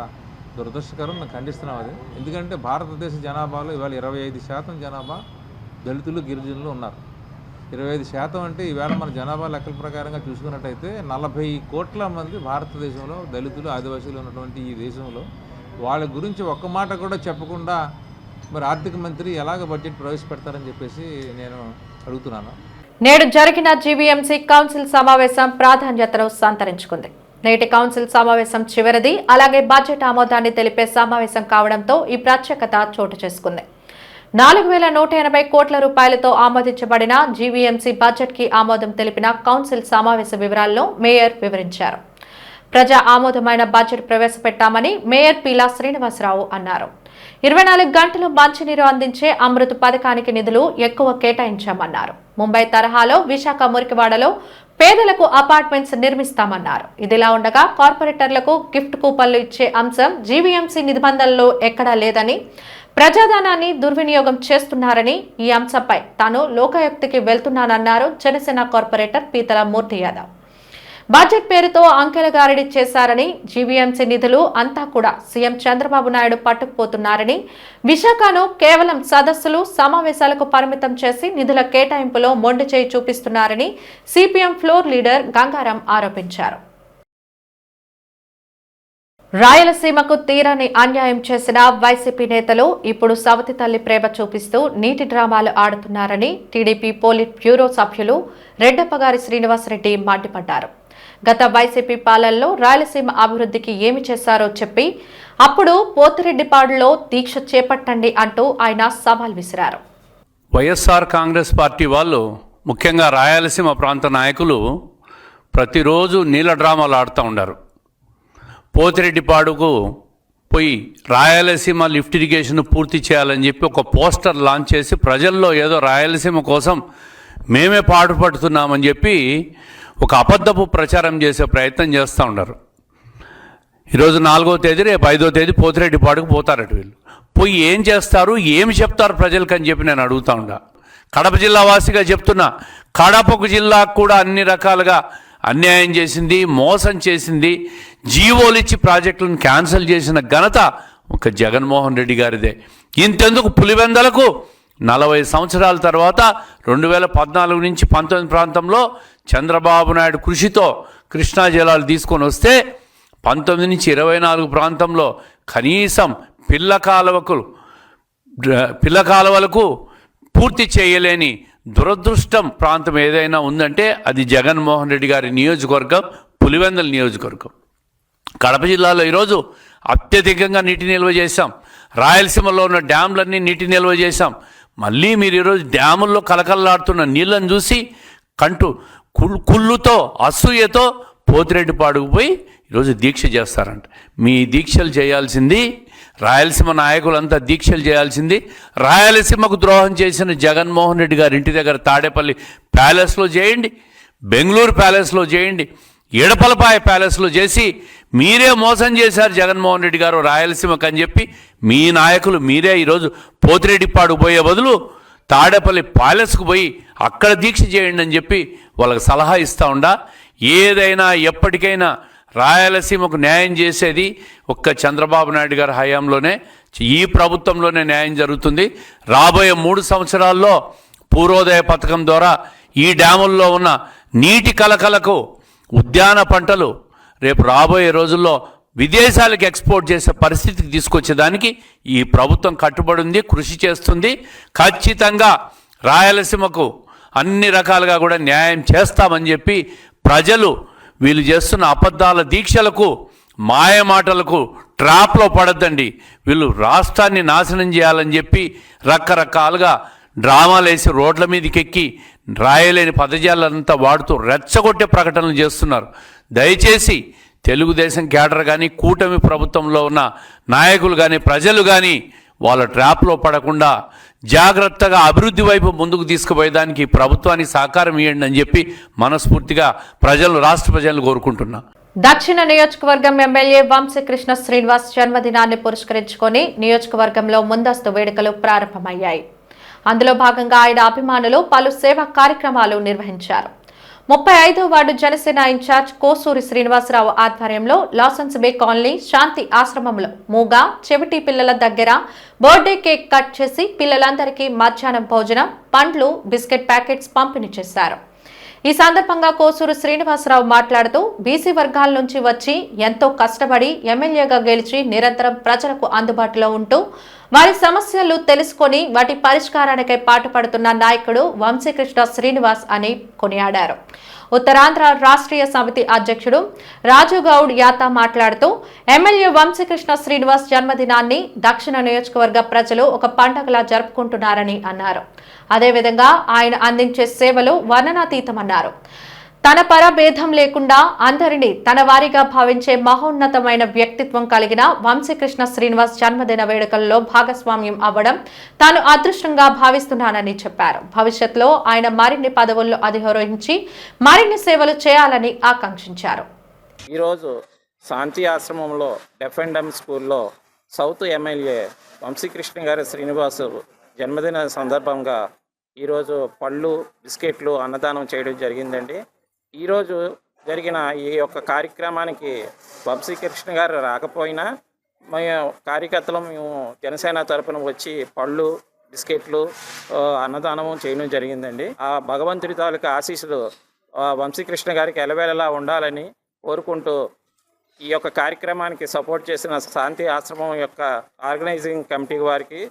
దురదృష్టకరం, మేము ఖండిస్తున్నాం అది. ఎందుకంటే భారతదేశ జనాభాలో ఇవాళ 25% జనాభా దళితులు గిరిజనులు ఉన్నారు. 25% అంటే ఈవేళ మన జనాభా లెక్కల ప్రకారంగా చూసుకున్నట్టయితే 40 కోట్ల మంది భారతదేశంలో దళితులు ఆదివాసీలు ఉన్నటువంటి ఈ దేశంలో వాళ్ళ గురించి ఒక్క మాట కూడా చెప్పకుండా మరి ఆర్థిక మంత్రి ఎలాగ బడ్జెట్ ప్రవేశపెడతారని చెప్పేసి నేను అడుగుతున్నాను. నేడు జరిగిన జీవీఎంసీ కౌన్సిల్ సమావేశం ప్రాధాన్యతను సంతరించుకుంది. నేటి కౌన్సిల్ సమావేశం చివరిది, అలాగే బడ్జెట్ ఆమోదాన్ని తెలిపే సమావేశం కావడంతో ఈ ప్రత్యేకత చోటు చేసుకుంది. 4180 కోట్ల రూపాయలతో ఆమోదించబడిన జీవీఎంసీ బడ్జెట్ కి ఆమోదం తెలిపిన కౌన్సిల్ సమావేశ వివరాలను మేయర్ వివరించారు. ప్రజా ఆమోదమైన బడ్జెట్ ప్రవేశపెట్టామని మేయర్ పీలా శ్రీనివాసరావు అన్నారు. 24 గంటలు మంచినీరు అందించే అమృత్ పథకానికి నిధులు ఎక్కువ కేటాయించామన్నారు. ముంబై తరహాలో విశాఖ మురికివాడలో పేదలకు అపార్ట్మెంట్స్ నిర్మిస్తామన్నారు. ఇదిలా ఉండగా కార్పొరేటర్లకు గిఫ్ట్ కూపన్లు ఇచ్చే అంశం జీవీఎంసీ నిబంధనల్లో ఎక్కడా లేదని, ప్రజాధనాన్ని దుర్వినియోగం చేస్తున్నారని, ఈ అంశంపై తాను లోకాయుక్తికి వెళ్తున్నానన్నారు జనసేన కార్పొరేటర్ పీతల మూర్తి యాదవ్. బడ్జెట్ పేరుతో అంకెల గారడీ చేశారని, జీవీఎంసీ నిధులు అంతా కూడా సీఎం చంద్రబాబు నాయుడు పట్టుకుపోతున్నారని, విశాఖను కేవలం సదస్సులు సమావేశాలకు పరిమితం చేసి నిధుల కేటాయింపులో మొండి చేయి చూపిస్తున్నారని సిపిఎం ఫ్లోర్ లీడర్ గంగారాం ఆరోపించారు. రాయలసీమకు తీరని అన్యాయం చేసిన వైసీపీ నేతలు ఇప్పుడు సవతి తల్లి ప్రేమ చూపిస్తూ నీటి డ్రామాలు ఆడుతున్నారని టీడీపీ పోలిట్ బ్యూరో సభ్యులు రెడ్డప్పగారి శ్రీనివాసరెడ్డి మండిపడ్డారు. గత వైసీపీ పాలనలో రాయలసీమ అభివృద్ధికి ఏమి చేశారో చెప్పి అప్పుడు పోతిరెడ్డిపాడులో దీక్ష చేపట్టండి అంటూ ఆయన సవాల్ విసిరారు. వైఎస్ఆర్ కాంగ్రెస్ పార్టీ వాళ్ళు, ముఖ్యంగా రాయలసీమ ప్రాంత నాయకులు ప్రతిరోజు నీళ్ళ డ్రామాలు ఆడుతూ ఉన్నారు. పోతిరెడ్డిపాడుకు పోయి రాయలసీమ లిఫ్ట్ ఇరిగేషన్ పూర్తి చేయాలని చెప్పి ఒక పోస్టర్ లాంచ్ చేసి ప్రజల్లో ఏదో రాయలసీమ కోసం మేమే పాటుపడుతున్నామని చెప్పి ఒక అబద్ధపు ప్రచారం చేసే ప్రయత్నం చేస్తూ ఉన్నారు. ఈరోజు 4వ తేదీ, రేపు 5వ తేదీ పోతిరెడ్డిపాడుకు పోతారట. వీళ్ళు పోయి ఏం చేస్తారు, ఏమి చెప్తారు ప్రజలకు అని చెప్పి నేను అడుగుతూ ఉండా. కడప జిల్లా వాసిగా చెప్తున్నా, కడపకు జిల్లాకు కూడా అన్ని రకాలుగా అన్యాయం చేసింది, మోసం చేసింది, జీవోలు ఇచ్చి ప్రాజెక్టులను క్యాన్సిల్ చేసిన ఘనత ఒక జగన్మోహన్ రెడ్డి గారిదే. ఇంతెందుకు పులివెందలకు 40 సంవత్సరాల తర్వాత 2014 నుంచి 19 ప్రాంతంలో చంద్రబాబు నాయుడు కృషితో కృష్ణా జలాలు తీసుకొని వస్తే 19 నుంచి 24 ప్రాంతంలో కనీసం పిల్ల కాలువలకు పూర్తి చేయలేని దురదృష్టం ప్రాంతం ఏదైనా ఉందంటే అది జగన్మోహన్ రెడ్డి గారి నియోజకవర్గం, పులివెందుల నియోజకవర్గం. కడప జిల్లాలో ఈరోజు అత్యధికంగా నీటి నిల్వ చేశాం. రాయలసీమలో ఉన్న డ్యామ్లన్నీ నీటి నిల్వ చేశాం. మళ్ళీ మీరు ఈరోజు డ్యాముల్లో కలకల్లాడుతున్న నీళ్ళని చూసి కుళ్ళుతో అసూయతో పోతిరెడ్డిపాడుకు పోయి ఈరోజు దీక్ష చేస్తారంట. మీ దీక్షలు చేయాల్సింది, రాయలసీమ నాయకులంతా దీక్షలు చేయాల్సింది రాయలసీమకు ద్రోహం చేసిన జగన్మోహన్ రెడ్డి గారి ఇంటి దగ్గర తాడేపల్లి ప్యాలెస్లో చేయండి, బెంగళూరు ప్యాలెస్లో చేయండి, ఎడపలపాయ ప్యాలెస్లో చేసి మీరే మోసం చేశారు జగన్మోహన్ రెడ్డి గారు రాయలసీమకు అని చెప్పి మీ నాయకులు మీరే ఈరోజు పోతిరెడ్డిపాడు పోయే బదులు తాడేపల్లి ప్యాలెస్కు పోయి అక్కడ దీక్ష చేయండి అని చెప్పి వాళ్ళకి సలహా ఇస్తూ ఉండా. ఏదైనా ఎప్పటికైనా రాయలసీమకు న్యాయం చేసేది ఒక్క చంద్రబాబు నాయుడు గారి హయాంలోనే, ఈ ప్రభుత్వంలోనే న్యాయం జరుగుతుంది. రాబోయే 3 సంవత్సరాల్లో పూర్వోదయ పథకం ద్వారా ఈ డ్యాముల్లో ఉన్న నీటి కలకలకు ఉద్యాన పంటలు రేపు రాబోయే రోజుల్లో విదేశాలకు ఎక్స్పోర్ట్ చేసే పరిస్థితికి తీసుకొచ్చేదానికి ఈ ప్రభుత్వం కట్టుబడి ఉంది, కృషి చేస్తుంది. ఖచ్చితంగా రాయలసీమకు అన్ని రకాలుగా కూడా న్యాయం చేస్తామని చెప్పి ప్రజలు వీళ్ళు చేస్తున్న అబద్ధాల దీక్షలకు, మాయమాటలకు ట్రాప్లో పడద్దండి. వీళ్ళు రాష్ట్రాన్ని నాశనం చేయాలని చెప్పి రకరకాలుగా డ్రామాలు వేసి రోడ్ల మీదకి ఎక్కి రాయలేని పదజాలంతా వాడుతూ రెచ్చగొట్టే ప్రకటనలు చేస్తున్నారు. దయచేసి తెలుగుదేశం క్యాడర్ కానీ, కూటమి ప్రభుత్వంలో ఉన్న నాయకులు కానీ, ప్రజలు కానీ వాళ్ళ ట్రాప్లో పడకుండా జాగ్రత్తగా అభివృద్ధి వైపు ముందుకు తీసుకుపోయేదానికి ప్రభుత్వానికి సహకారం ఇవ్వండి అని చెప్పి మనస్ఫూర్తిగా రాష్ట్ర ప్రజలను కోరుకుంటున్నా. దక్షిణ నియోజకవర్గం ఎమ్మెల్యే వంశీకృష్ణ శ్రీనివాస్ జన్మదినాన్ని పురస్కరించుకొని నియోజకవర్గంలో ముందస్తు వేడుకలు ప్రారంభమయ్యాయి. అందులో భాగంగా ఆయన అభిమానులు పలు సేవా కార్యక్రమాలు నిర్వహించారు. 35వ వార్డు జనసేన ఇన్ఛార్జ్ కోసూరి శ్రీనివాసరావు ఆధ్వర్యంలో లాసన్స్ బే కాలనీ శాంతి ఆశ్రమంలో మూగా చెవిటి పిల్లల దగ్గర బర్త్డే కేక్ కట్ చేసి పిల్లలందరికీ మధ్యాహ్నం భోజనం, పండ్లు, బిస్కెట్ ప్యాకెట్స్ పంపిణీ చేశారు. ఈ సందర్భంగా కోసూరు శ్రీనివాసరావు మాట్లాడుతూ బీసీ వర్గాల నుంచి వచ్చి ఎంతో కష్టపడి ఎమ్మెల్యేగా గెలిచి నిరంతరం ప్రజలకు అందుబాటులో ఉంటూ వారి సమస్యలు తెలుసుకొని వాటి పరిష్కారానికై పాటుపడుతున్న నాయకుడు వంశీకృష్ణ శ్రీనివాస్ అని కొనియాడారు. ఉత్తరాంధ్ర రాష్ట్రీయ సమితి అధ్యక్షుడు రాజుగౌడ్ యాతా మాట్లాడుతూ ఎమ్మెల్యే వంశీకృష్ణ శ్రీనివాస్ జన్మదినాన్ని దక్షిణ నియోజకవర్గ ప్రజలు ఒక పండుగలా జరుపుకుంటున్నారని అన్నారు. అదేవిధంగా ఆయన అందించే సేవలు వర్ణనాతీతమన్నారు. తన పరభేదం లేకుండా అందరినీ తన వారిగా భావించే మహోన్నతమైన వ్యక్తిత్వం కలిగిన వంశీకృష్ణ శ్రీనివాస్ జన్మదిన వేడుకల్లో భాగస్వామ్యం అవ్వడం తాను అదృష్టంగా భావిస్తున్నానని చెప్పారు. భవిష్యత్తులో ఆయన మరిన్ని పదవుల్లో అధిరోహించి మరిన్ని సేవలు చేయాలని ఆకాంక్షించారు. ఈరోజు శాంతి ఆశ్రమంలో డెఫ్&ఎం స్కూల్లో సౌత్ ఎమ్మెల్యే వంశీకృష్ణ గారి శ్రీనివాసు జన్మదిన సందర్భంగా ఈరోజు పళ్ళు, బిస్కెట్లు అన్నదానం చేయడం జరిగిందండి. ఈరోజు జరిగిన ఈ యొక్క కార్యక్రమానికి వంశీకృష్ణ గారు రాకపోయినా మేము కార్యకర్తలు జనసేన తరపున వచ్చి పళ్ళు, బిస్కెట్లు అన్నదానం చేయడం జరిగిందండి. ఆ భగవంతుడి తాలూకు ఆశీస్సులు వంశీకృష్ణ గారికి ఎలవేళలా ఉండాలని కోరుకుంటూ ఈ యొక్క కార్యక్రమానికి సపోర్ట్ చేసిన శాంతి ఆశ్రమం యొక్క ఆర్గనైజింగ్ కమిటీ వారికి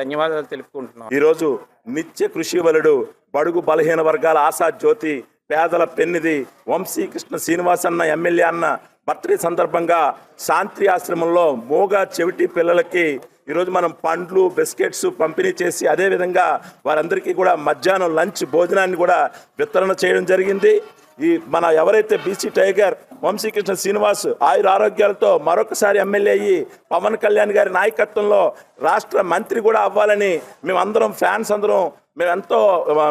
ధన్యవాదాలు తెలుపుకుంటున్నాం. ఈరోజు నిత్య కృషి వలుడు, బడుగు బలహీన వర్గాల ఆశా జ్యోతి, పేదల పెన్నిది వంశీకృష్ణ శ్రీనివాస్ అన్న ఎమ్మెల్యే అన్న బర్త్డే సందర్భంగా శాంతి ఆశ్రమంలో మోగా చెవిటి పిల్లలకి ఈరోజు మనం పండ్లు, బిస్కెట్స్ పంపిణీ చేసి అదేవిధంగా వారందరికీ కూడా మధ్యాహ్నం లంచ్ భోజనాన్ని కూడా వితరణ చేయడం జరిగింది. ఈ మన ఎవరైతే బీసీ టైగర్ వంశీకృష్ణ శ్రీనివాస్ ఆయుర ఆరోగ్యాలతో మరొకసారి ఎమ్మెల్యే అయ్యి పవన్ కళ్యాణ్ గారి నాయకత్వంలో రాష్ట్ర మంత్రి కూడా అవ్వాలని మేమందరం ఫ్యాన్స్ అందరం మేమెంతో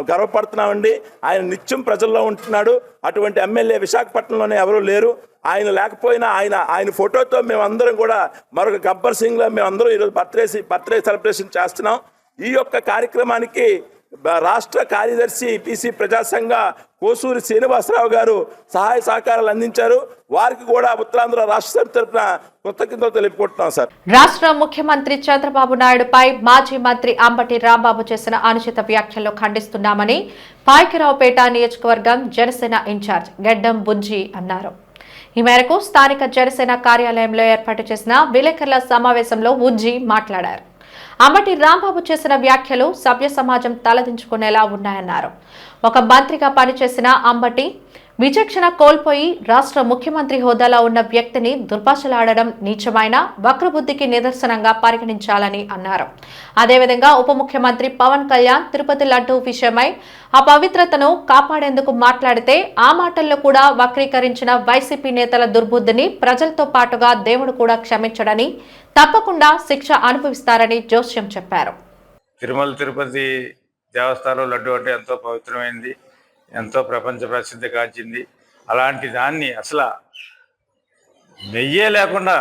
గర్వపడుతున్నామండి. ఆయన నిత్యం ప్రజల్లో ఉంటున్నాడు. అటువంటి ఎమ్మెల్యే విశాఖపట్నంలోనే ఎవరూ లేరు. ఆయన లేకపోయినా ఆయన ఫోటోతో మేమందరం కూడా మరొక గబ్బర్ సింగ్లో మేమందరం ఈరోజు బర్త్డే సెలబ్రేషన్ చేస్తున్నాం. ఈ యొక్క కార్యక్రమానికి రాష్ట్ర కార్యదర్శి పీసీ ప్రజాసంఘ కోసూరి శ్రీనివాసరావు గారు సహాయ సహకారాలు అందించారు. వారికి కూడా ఉత్తరాంధ్ర రాష్ట్ర సమితి తరఫున కృతజ్ఞతలు తెలుపుకుంటున్నాం. సార్, రాష్ట్ర ముఖ్యమంత్రి చంద్రబాబు నాయుడుపై మాజీ మంత్రి అంబటి రాంబాబు చేసిన అనుచిత వ్యాఖ్యలు ఖండిస్తున్నామని పాయకరావుపేట నియోజకవర్గం జనసేన ఇన్ఛార్జ్ గెడ్డం బుజ్జి అన్నారు. ఈ మేరకు స్థానిక జనసేన కార్యాలయంలో ఏర్పాటు చేసిన విలేకరుల సమావేశంలో బుజ్జి మాట్లాడారు. అంబటి రాంబాబు చేసిన వ్యాఖ్యలు సభ్య సమాజం తలదించుకునేలా ఉన్నాయన్నారు. ఒక మంత్రిగా పనిచేసిన అంబటి విచక్షణ కోల్పోయి రాష్ట్ర ముఖ్యమంత్రి హోదాలో ఉన్న వ్యక్తిని దుర్భాషలాడడం నీచమైన వక్రబుద్ధికి నిదర్శనంగా పరిగణించాలని అన్నారు. అదేవిధంగా ఉప ముఖ్యమంత్రి పవన్ కళ్యాణ్ తిరుపతి లడ్డూ విషయమై అపవిత్రతను కాపాడేందుకు మాట్లాడితే ఆ మాటల్లో కూడా వక్రీకరించిన వైసీపీ నేతల దుర్బుద్ధిని ప్రజలతో పాటుగా దేవుడు కూడా క్షమించడని, తప్పకుండా శిక్ష అనుభవిస్తారని జోస్యం చెప్పారు. తిరుమల తిరుపతి దేవస్థానం లడ్డు అంటే ఎంతో పవిత్రమైనది, ఎంతో ప్రపంచ ప్రసిద్ధి కాంచింది. అలాంటి దాన్ని అసలు నెయ్యే లేకుండా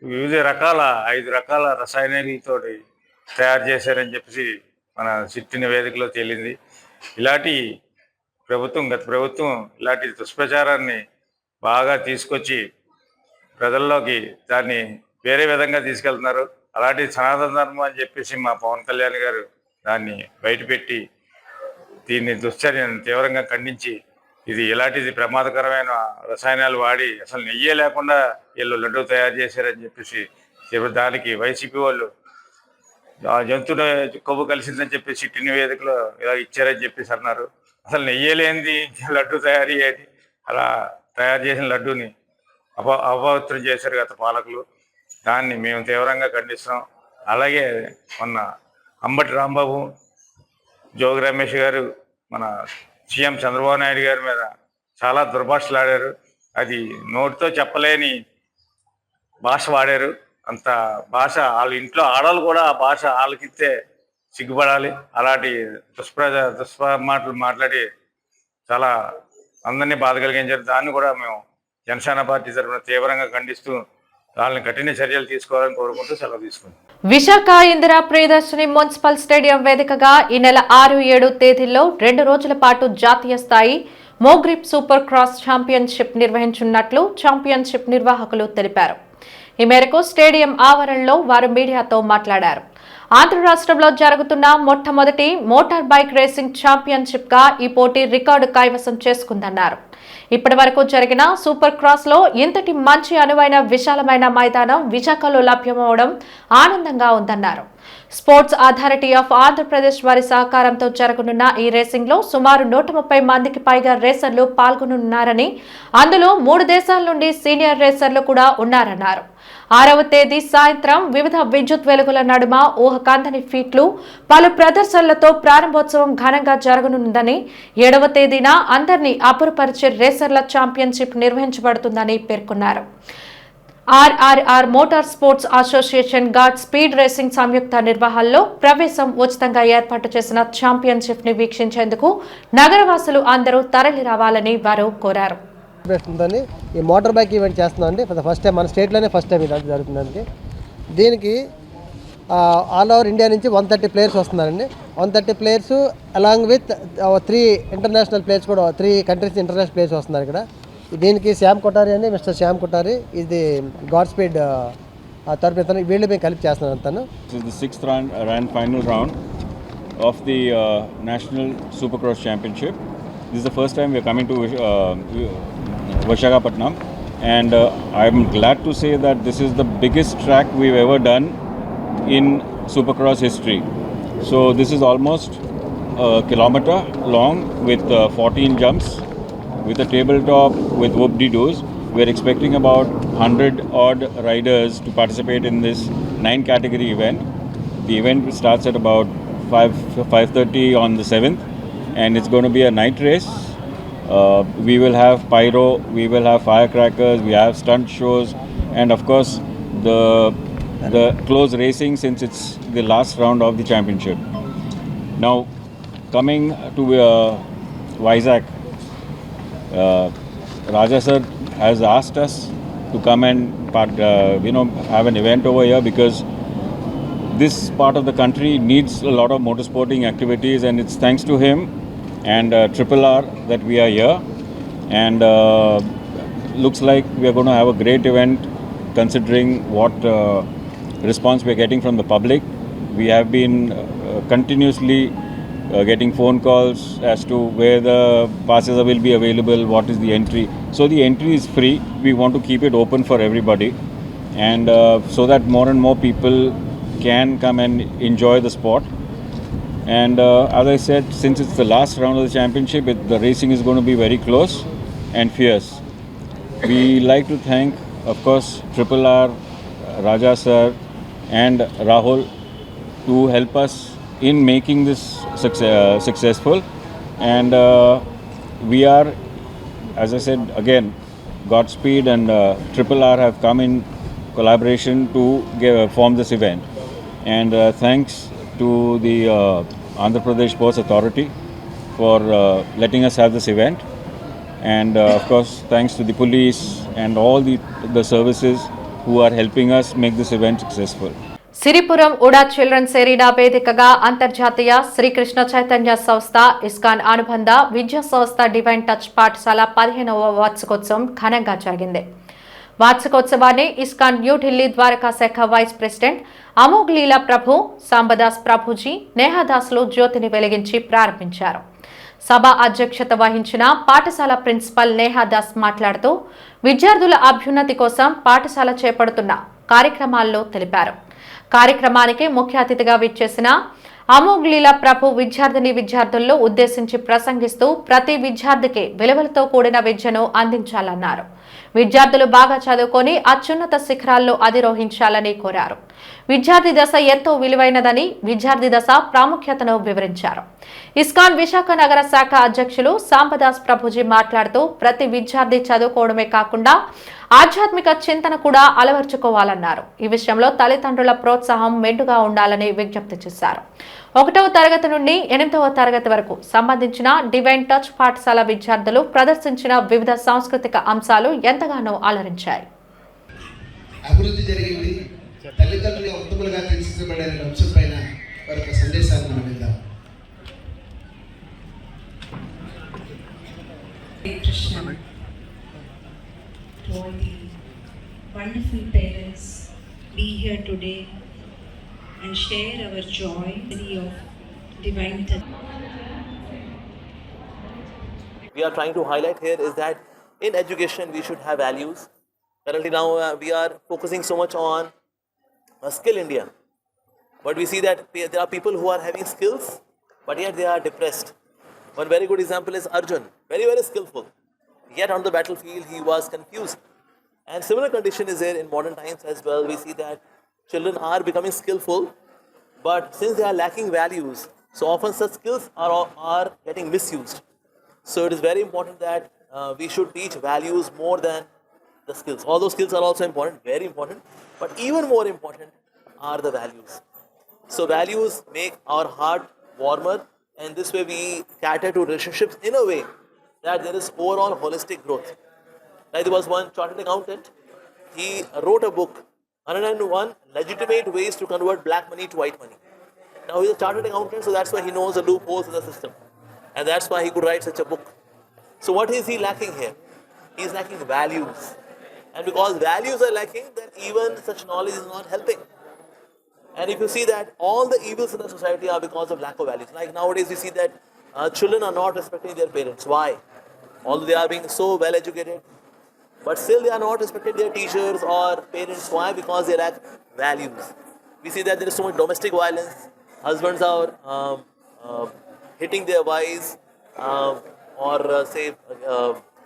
వివిధ రకాల 5 రకాల రసాయనాలతో తయారు చేశారని చెప్పేసి మన సిట్టి నివేదికలో తేలింది. ఇలాంటి గత ప్రభుత్వం ఇలాంటి దుష్ప్రచారాన్ని బాగా తీసుకొచ్చి ప్రజల్లోకి దాన్ని వేరే విధంగా తీసుకెళ్తున్నారు. అలాంటి సనాతన ధర్మం అని చెప్పేసి మా పవన్ కళ్యాణ్ గారు దాన్ని బయటపెట్టి దీన్ని దుశ్చర్యను తీవ్రంగా ఖండించి ఇది ఇలాంటిది ప్రమాదకరమైన రసాయనాలు వాడి అసలు నెయ్యే లేకుండా వీళ్ళు లడ్డూ తయారు చేశారని చెప్పేసి దానికి వైసీపీ వాళ్ళు జంతువుల కొవ్వు కలిసిందని చెప్పి సిట్టి నివేదికలో ఇలా ఇచ్చారని చెప్పేసి అన్నారు. అసలు నెయ్యే లేనిది లడ్డు తయారీ అని అలా తయారు చేసిన లడ్డూని అపవిత్రం చేశారు గత పాలకులు. దాన్ని మేము తీవ్రంగా ఖండిస్తున్నాం. అలాగే మొన్న అంబటి రాంబాబు, జోగి రమేష్ గారు మన సీఎం చంద్రబాబు నాయుడు గారి మీద చాలా దుర్భాషలాడారు. అది నోటితో చెప్పలేని భాష వాడారు. అంత భాష వాళ్ళ ఇంట్లో ఆడవాళ్ళు కూడా ఆ భాష ఆలకిస్తే సిగ్గుపడాలి. అలాంటి దుష్మాటలు మాట్లాడి చాలా అందరినీ బాధ కలిగించారు. దాన్ని కూడా మేము జనసేన పార్టీ తరఫున తీవ్రంగా ఖండిస్తూ వాళ్ళని కఠిన చర్యలు తీసుకోవాలని కోరుకుంటూ సెలవు తీసుకుంటాం. విశాఖ ఇందిరా ప్రియదర్శిని మున్సిపల్ స్టేడియం వేదికగా ఈ నెల 6-7 తేదీల్లో 2 రోజుల పాటు జాతీయ స్థాయి మోగ్రిప్ సూపర్ క్రాస్ ఛాంపియన్షిప్ నిర్వహించనున్నట్లు ఛాంపియన్షిప్ నిర్వాహకులు తెలిపారు. ఈ మేరకు స్టేడియం ఆవరణలో వారు మీడియాతో మాట్లాడారు. ఆంధ్ర రాష్ట్రంలో జరుగుతున్న మొట్టమొదటి మోటార్ బైక్ రేసింగ్ ఛాంపియన్షిప్ గా ఈ పోటీ రికార్డు కైవసం చేసుకుందన్నారు. ఇప్పటి వరకు జరిగిన సూపర్ క్రాస్ లో ఇంతటి మంచి అనువైన విశాలమైన మైదానం విశాఖలో లభ్యమవడం ఆనందంగా ఉందన్నారు. స్పోర్ట్స్ అథారిటీ ఆఫ్ ఆంధ్రప్రదేశ్ వారి సహకారంతో జరగనున్న ఈ రేసింగ్ లో సుమారు 130 మందికి పైగా రేసర్లు పాల్గొనున్నారని, అందులో 3 దేశాల నుండి సీనియర్ రేసర్లు కూడా ఉన్నారన్నారు. 6వ తేదీ సాయంత్రం వివిధ విద్యుత్ వెలుగుల నడుమ ఊహకందని ఫీట్లు, పలు ప్రదర్శనలతో ప్రారంభోత్సవం ఘనంగా జరగనుందని, 7వ తేదీన అందరినీ అపురపరిచే రేసర్ల ఛాంపియన్షిప్ నిర్వహించబడుతుందని పేర్కొన్నారు. RRR Motor Sports Association God Speed Racing సంయుక్త నిర్వహణలో ప్రవేశం ఉచితంగా ఏర్పాటు చేసిన ఛాంపియన్షిప్ ని వీక్షించేందుకు నగరవాసులు అందరూ తరలి రావాలని వారు కోరారు. ఈ మోటార్ బైక్ ఈవెంట్ చేస్తున్నాం అండి. ఫస్ట్ టైం మన స్టేట్లోనే ఫస్ట్ టైం ఇది జరుగుతుందండి. దీనికి ఆల్ ఓవర్ ఇండియా నుంచి 130 ప్లేయర్స్ వస్తున్నారండి. 130 players along with 3 international players కూడా 3 కంట్రీస్ ఇంటర్నేషనల్ ప్లేయర్స్ వస్తున్నారు ఇక్కడ. దీనికి శ్యామ్ కొఠారి అండి, మిస్టర్ శ్యామ్ కొఠారి, ఇది గాడ్ స్పీడ్ తరపున వీళ్ళు మేము కలిపి చేస్తున్నాం తను. This is the 6th and final round of the National Supercross Championship. This is the first time we are coming to Visakhapatnam, and I'm glad to say that this is the biggest track we've ever done in Supercross history. So this is almost a kilometer long with 14 jumps, with a tabletop, with whoop-de-doos. We're expecting about 100 odd riders to participate in this 9 category event. The event starts at about 5:30 on the 7th, and it's going to be a night race. We will have pyro, we will have firecrackers, we have stunt shows, and of course the close racing, since it's the last round of the championship. Now coming to Vizag, Raja sir has asked us to come and have an event over here, because this part of the country needs a lot of motorsporting activities, and it's thanks to him and Triple R that we are here, and looks like we are going to have a great event considering what response we are getting from the public. We have been continuously getting phone calls as to where the passes will be available, what is the entry. So the entry is free. We want to keep it open for everybody, and so that more and more people can come and enjoy the sport. And as I said, since it's the last round of the championship, the racing is going to be very close and fierce. We like to thank, of course, Triple R, Raja sir and Rahul to help us in making this successful. And we are, as I said again, Godspeed and Triple R have come in collaboration to form this event. And thanks to the Andhra Pradesh Sports Authority for letting us have this event, and of course thanks to the police and all the services who are helping us make this event successful. Siripuram ఉడా children's arena వేదికగా అంతర్జాతీయ శ్రీకృష్ణ చైతన్య సంస్థ ISKCON అనుబంధ విద్యా సంస్థ divine touch పాఠశాల 15వ వార్షికోత్సవం ఘనంగా జరిగింది. వార్షికోత్సవాన్ని ఇస్కాన్ న్యూఢిల్లీ ద్వారకా శాఖ వైస్ ప్రెసిడెంట్ అమోఘ్ లీలా ప్రభు, సాంబదాస్ ప్రభుజీ, నేహాదాస్లు జ్యోతిని వెలిగించి ప్రారంభించారు. సభ అధ్యక్షత వహించిన పాఠశాల ప్రిన్సిపల్ నేహాదాస్ మాట్లాడుతూ విద్యార్థుల అభ్యున్నతి కోసం పాఠశాల చేపడుతున్న కార్యక్రమాల్లో తెలిపారు. కార్యక్రమానికి ముఖ్య అతిథిగా విచ్చేసిన అమోఘ్ లీలా ప్రభు విద్యార్థుల్లో ఉద్దేశించి ప్రసంగిస్తూ ప్రతి విద్యార్థికి విలువలతో కూడిన విద్యను అందించాలన్నారు. విద్యార్థులు బాగా చదువుకొని అత్యున్నత శిఖరాల్లో అధిరోహించాలని కోరారు. విద్యార్థి దశ ఎంతో విలువైనదని, విద్యార్థి దశ ప్రాముఖ్యతను వివరించారు. ఇస్కాన్ విశాఖ నగర శాఖ అధ్యక్షులు సాంబదాస్ ప్రభుజీ మాట్లాడుతూ ప్రతి విద్యార్థి చదువుకోవడమే కాకుండా ఆధ్యాత్మిక చింతన కూడా అలవర్చుకోవాలన్నారు. ఈ విషయంలో తల్లిదండ్రుల ప్రోత్సాహం మెండుగా ఉండాలని విజ్ఞప్తి చేశారు. 1వ తరగతి నుండి 8వ తరగతి వరకు సంబంధించిన డివైన్ టచ్ పాఠశాల విద్యార్థులు ప్రదర్శించిన వివిధ సాంస్కృతిక అంశాలు ఎంతగానో అలరించాయి. అభివృద్ధి జరిగింది, తల్లిదండ్రులు ఉత్తములుగా తీర్చిదిద్దబడే అంశం పైన వారి సందేశాన్ని మనం విందాం. To all the wonderful parents be here today and share our joy of divine touch. We are trying to highlight here is that in education we should have values. Currently now we are focusing so much on skill India, but we see that there are people who are having skills but yet they are depressed. One very good example is Arjun, very very skillful, yet on the battlefield he was confused. And similar condition is there in modern times as well. We see that children are becoming skillful, but since they are lacking values, so often such skills are getting misused. So it is very important that we should teach values more than the skills. All those skills are also important, very important, but even more important are the values. So values make our heart warmer, and this way we cater to relationships in a way that there is overall holistic growth. Like there was one chartered accountant, he wrote a book, 101 legitimate ways to convert black money to white money. Now he's a chartered accountant, so that's why he knows the loopholes in the system. And that's why he could write such a book. So what is he lacking here? He is lacking values. And because values are lacking, then even such knowledge is not helping. And if you see that all the evils in the society are because of lack of values. Like nowadays we see that children are not respecting their parents. Why? Although they are being so well educated, but still they are not respecting their teachers or parents. Why? Because they lack values. We see that there is so much domestic violence. Husbands are hitting their wives or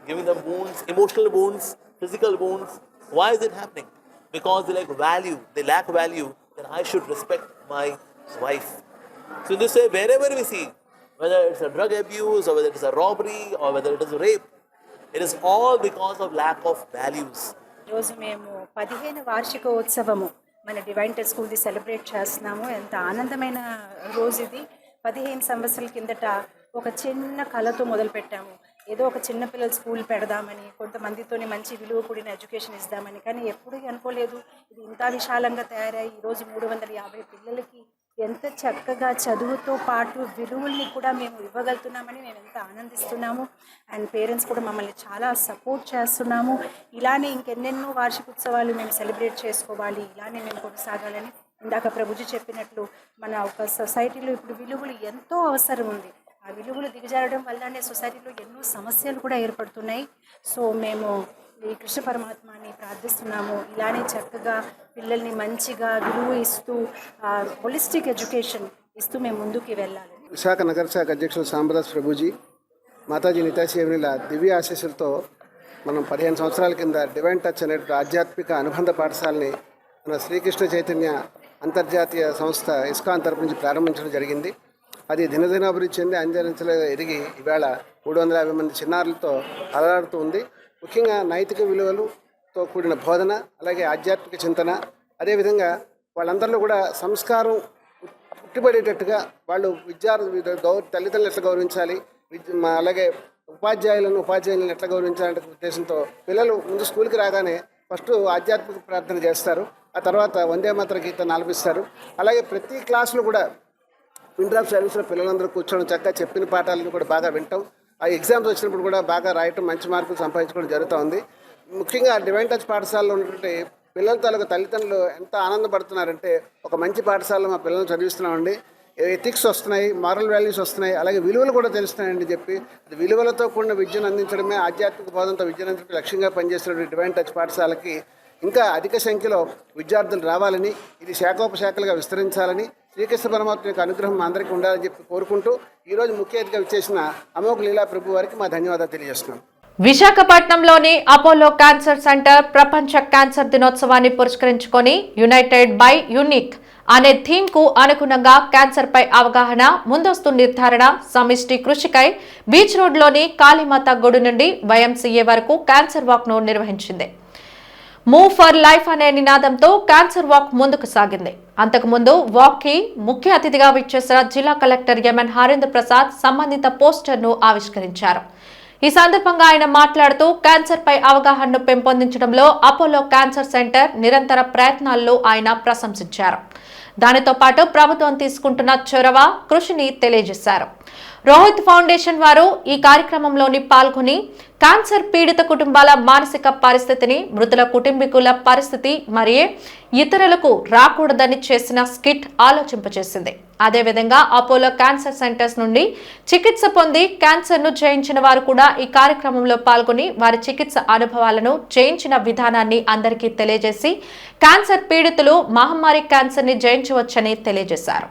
giving them wounds, emotional wounds, physical wounds. Why is it happening? Because they lack value. They lack value. Then I should respect my wife. So in this way, wherever we see, whether it's a drug abuse or whether it is a robbery or whether it is a rape, it is all because of lack of values. రోజు మేము 15వ వార్షికోత్సవము మన divine touch స్కూల్ది celebrate చేస్తున్నాము. ఎంత ఆనందమైన రోజు ఇది. 15 సంవత్సరాల కిందట ఒక చిన్న కళతో మొదలుపెట్టాము. ఏదో ఒక చిన్న పిల్లల స్కూల్ పెడదామని, కొంతమందితోని మంచి విలువ కూడిన ఎడ్యుకేషన్ ఇద్దామని. కానీ ఎప్పుడూ అనుకోలేదు ఇది ఇంత విశాలంగా తయారై ఈరోజు 350 పిల్లలకి ఎంత చక్కగా చదువుతో పాటు విలువల్ని కూడా మేము ఇవ్వగలుగుతున్నామని మేము ఎంత ఆనందిస్తున్నాము. అండ్ పేరెంట్స్ కూడా మమ్మల్ని చాలా సపోర్ట్ చేస్తున్నాము. ఇలానే ఇంకెన్నెన్నో వార్షికోత్సవాలు మేము సెలబ్రేట్ చేసుకోవాలి, ఇలానే మేము కొనసాగాలని. ఇందాక ప్రభుజీ చెప్పినట్లు మన ఒక సొసైటీలో ఇప్పుడు విలువలు ఎంతో అవసరం ఉంది. ఆ విలువలు దిగజారడం వల్లనే సొసైటీలో ఎన్నో సమస్యలు కూడా ఏర్పడుతున్నాయి. సో మేము ఈ కృష్ణ పరమాత్మని ప్రార్థిస్తున్నాము, ఇలానే చక్కగా పిల్లల్ని మంచిగా విలువ ఇస్తూ హోలిస్టిక్ ఎడ్యుకేషన్ ఇస్తూ మేము ముందుకు వెళ్ళాలి. విశాఖ నగర శాఖ అధ్యక్షులు సాంబదాస్ ప్రభుజీ, మాతాజీ నితాశేవుల దివ్య ఆశీస్సులతో మనం 15 సంవత్సరాల కింద డివైన్ టచ్ అనే ఆధ్యాత్మిక అనుబంధ పాఠశాలని మన శ్రీకృష్ణ చైతన్య అంతర్జాతీయ సంస్థ ఇస్కాన్ తరపు నుంచి ప్రారంభించడం జరిగింది. అది దినదినాభివృద్ధి చెంది అంచెలంచెలు ఎదిగి ఈవేళ 350 మంది చిన్నారులతో అలరాడుతూ ఉంది. ముఖ్యంగా నైతిక విలువలతో కూడిన బోధన, అలాగే ఆధ్యాత్మిక చింతన, అదేవిధంగా వాళ్ళందరిలో కూడా సంస్కారం పుట్టిపడేటట్టుగా వాళ్ళు తల్లిదండ్రులు ఎట్లా గౌరవించాలి, అలాగే ఉపాధ్యాయులను ఎట్లా గౌరవించాలనే ఉద్దేశంతో పిల్లలు ముందు స్కూల్కి రాగానే ఫస్ట్ ఆధ్యాత్మిక ప్రార్థన చేస్తారు, ఆ తర్వాత వందే మాతర గీతాన్ని ఆలపిస్తారు. అలాగే ప్రతి క్లాసులో కూడా విన్ డ్రాప్ సర్వీస్లో పిల్లలందరూ కూర్చోవడం, చక్కగా చెప్పిన పాఠాలను కూడా బాగా వింటాం. ఆ ఎగ్జామ్స్ వచ్చినప్పుడు కూడా బాగా రాయటం, మంచి మార్కులు సంపాదించుకోవడం జరుగుతూ ఉంది. ముఖ్యంగా డివైన్ టచ్ పాఠశాలలో ఉన్నటువంటి పిల్లల తాలూకు తల్లిదండ్రులు ఎంత ఆనందపడుతున్నారంటే, ఒక మంచి పాఠశాలలో మా పిల్లల్ని చదివిస్తున్నామండి, ఎథిక్స్ వస్తున్నాయి, మారల్ వాల్యూస్ వస్తున్నాయి, అలాగే విలువలు కూడా తెలుస్తున్నాయండి చెప్పి అది విలువలతో కూడిన విద్యను అందించడమే ఆధ్యాత్మిక బోధనతో విద్యను అందించడం లక్ష్యంగా పనిచేస్తున్న డివైన్ టచ్ పాఠశాలకి ఇంకా అధిక సంఖ్యలో విద్యార్థులు రావాలని, ఇది శాఖోపశాఖలుగా విస్తరించాలని, శ్రీకృష్ణ పరమాత్మ యొక్క అనుగ్రహం అందరికీ ఉండాలని చెప్పి కోరుకుంటూ ఈరోజు ముఖ్య అతిథిగా విచ్చేసిన అమోఘ లీలా ప్రభు వారికి మా ధన్యవాదాలు తెలియజేస్తున్నాం. విశాఖపట్నంలోని అపోలో క్యాన్సర్ సెంటర్ ప్రపంచ క్యాన్సర్ దినోత్సవాన్ని పురస్కరించుకొని యునైటెడ్ బై యూనిక్ అనే థీమ్ కు అనుగుణంగా క్యాన్సర్ పై అవగాహన, ముందస్తు నిర్ధారణ, సమిష్టి కృషికై బీచ్ రోడ్ లోని కాళీమాత గుడి నుండి వైఎంసీఏ వరకు క్యాన్సర్ వాక్ ను నిర్వహించింది. మూవ్ ఫర్ లైఫ్ అనే నినాదంతో క్యాన్సర్ వాక్ ముందుకు సాగింది. అంతకుముందు వాక్ కి ముఖ్య అతిథిగా విచ్చేసిన జిల్లా కలెక్టర్ ఎంఎన్ హరేంద్ర ప్రసాద్ సంబంధిత పోస్టర్ను ఆవిష్కరించారు. ఈ సందర్భంగా ఆయన మాట్లాడుతూ క్యాన్సర్ పై అవగాహనను పెంపొందించడంలో అపోలో క్యాన్సర్ సెంటర్ నిరంతర ప్రయత్నాల్లో ఆయన ప్రశంసించారు. దానితో పాటు ప్రభుత్వం తీసుకుంటున్న చొరవ కృషిని తెలియజేశారు. రోహిత్ ఫౌండేషన్ వారు ఈ కార్యక్రమంలోని పాల్గొని క్యాన్సర్ పీడిత కుటుంబాల మానసిక పరిస్థితిని, మృతుల కుటుంబీకుల పరిస్థితి మరియు ఇతరులకు రాకూడదని చేసిన స్కిట్ ఆలోచింపచేసింది. అదేవిధంగా అపోలో క్యాన్సర్ సెంటర్స్ నుండి చికిత్స పొంది క్యాన్సర్ ను జయించిన వారు కూడా ఈ కార్యక్రమంలో పాల్గొని వారి చికిత్స అనుభవాలను, జయించిన విధానాన్ని అందరికీ తెలియజేసి క్యాన్సర్ పీడితులు మహమ్మారి క్యాన్సర్ ని జయించవచ్చని తెలియజేశారు.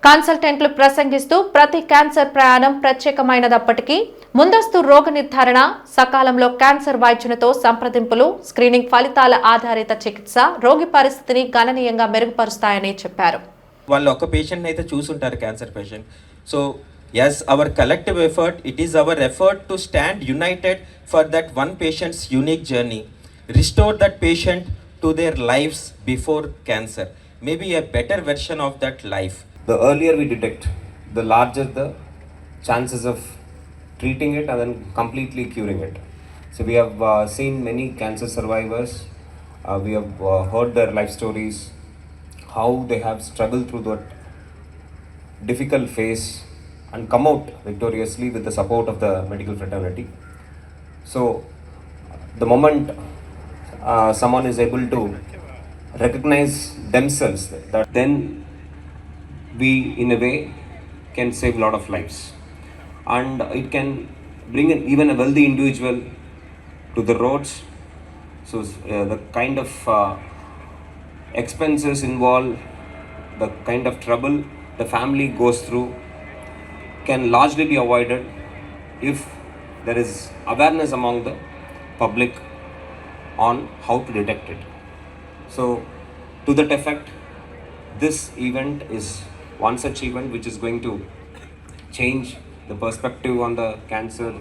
కన్సల్టెంట్లు ప్రసంగిస్తూ ప్రతి క్యాన్సర్ ప్రయాణం ప్రత్యేకమైనదప్పటికీ ముందస్తు రోగ నిర్ధారణ, సకాలంలో క్యాన్సర్ వైద్యునితో సంప్రదింపులు, స్క్రీనింగ్ ఫలితాల ఆధారిత చికిత్స రోగి పరిస్థితిని గణనీయంగా మెరుగుపరుస్తాయని చెప్పారు. వాళ్ళు ఒక పేషెంట్ అయితే చూసుంటారు, cancer patient. So yes, our collective effort, it is our effort to stand united for that one patient's unique journey, restore that patient to their lives before cancer, maybe a better version of that life. The earlier we detect, the larger the chances of treating it and then completely curing it. So we have seen many cancer survivors, we have heard their life stories, how they have struggled through that difficult phase and come out victoriously with the support of the medical fraternity. So the moment someone is able to recognize themselves, that then we in a way can save a lot of lives, and it can bring in even a wealthy individual to the roads. So the kind of expenses involved, the kind of trouble the family goes through can largely be avoided if there is awareness among the public on how to detect it. So to that effect, this event is one such event which is going to change the perspective on the cancer,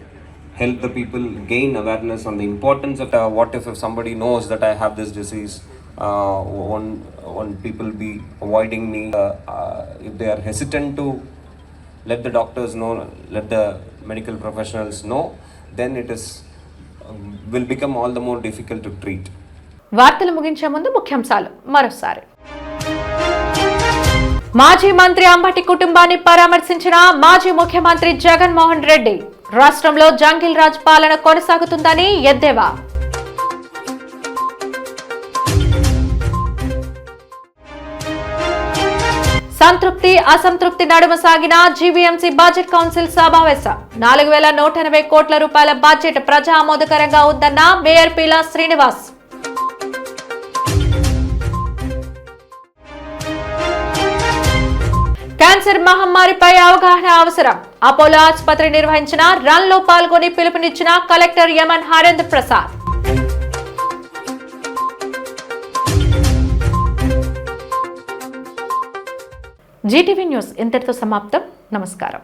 help the people gain awareness on the importance of what if somebody knows that I have this disease, won't people be avoiding me, if they are hesitant to let the doctors know, let the medical professionals know, then it is will become all the more difficult to treat. వార్తలు ముగించే ముందు ముఖ్యాంశాలు మరోసారి. మాజీ మంత్రి అంబటి కుటుంబాన్ని పరామర్శించిన మాజీ ముఖ్యమంత్రి జగన్మోహన్ రెడ్డి. రాష్ట్రంలో జంగిల్ రాజ్ పాలన కొనసాగుతుందని ఎద్దేవా. సంతృప్తి అసంతృప్తి నడుమ సాగిన జీవీఎంసీ బడ్జెట్ కౌన్సిల్ సమావేశం. 4180 కోట్ల రూపాయల బడ్జెట్ ప్రజా ఆమోదకరంగా ఉందన్న మేయర్ పీలా శ్రీనివాస్. క్యాన్సర్ మహమ్మారిపై అవగాహన అవసరం. అపోలో ఆసుపత్రి నిర్వహించిన రన్ లో పాల్గొని పిలుపునిచ్చిన collector MN Harendra Prasad. GTV news ఇంతటితో సమాప్తం. నమస్కారం.